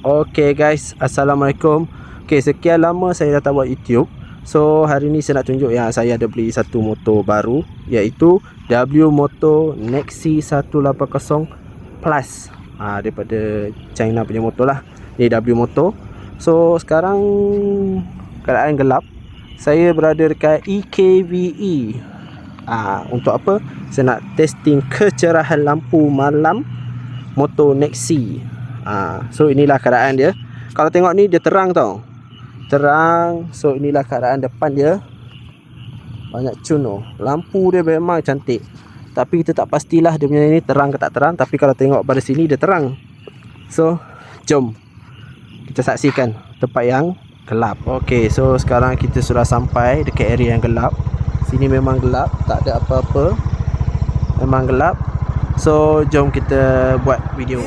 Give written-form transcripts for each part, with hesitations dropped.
Okay guys, Assalamualaikum. Okay, sekian lama saya dah tak buat YouTube. So hari ni saya nak tunjuk yang saya ada beli satu motor baru, iaitu W Moto Nexi 180 Plus. Daripada China punya motor lah. Ni W Moto. So sekarang keadaan gelap. Saya berada dekat EKVE. Untuk apa? Saya nak testing kecerahan lampu malam motor Nexi. So inilah keadaan dia. Kalau tengok ni dia terang tau. Terang. So inilah keadaan depan dia. Banyak cun. Lampu dia memang cantik. Tapi kita tak pastilah dia punya ni terang ke tak terang. Tapi kalau tengok pada sini dia terang. So jom kita saksikan tempat yang gelap. Okay, so sekarang kita sudah sampai dekat area yang gelap. Sini memang gelap, tak ada apa-apa. Memang gelap. So jom kita buat video.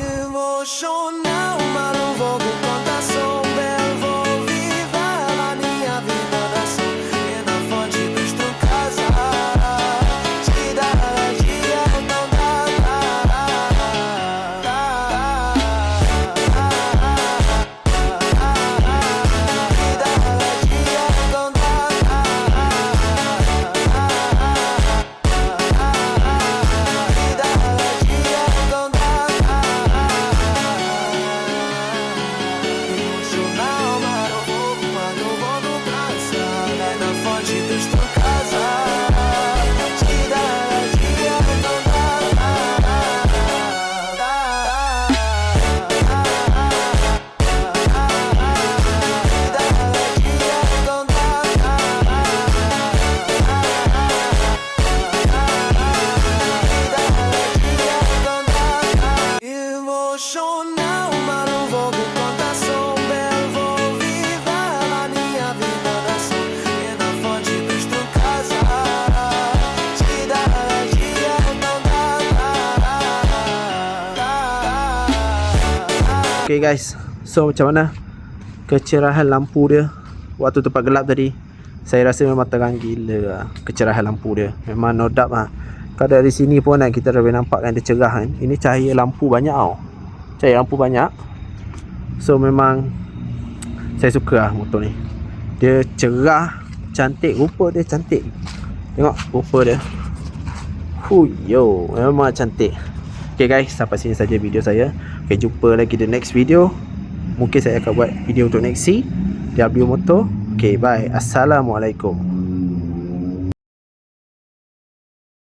Okay guys, so macam mana kecerahan lampu dia waktu tempat gelap tadi? Saya rasa memang terang gila kecerahan lampu dia. Memang no doubt lah. Kalau dari sini pun kita dah boleh nampak kan dia cerah kan. Ini cahaya lampu banyak tau. Cahaya lampu banyak. So memang saya suka lah motor ni. Dia cerah, cantik, rupa dia cantik. Tengok rupa dia. Yo, memang cantik. Okay guys, sampai sini saja video saya. Okay, jumpa lagi di next video. Mungkin saya akan buat video untuk Nexi W Moto. Okay, bye. Assalamualaikum.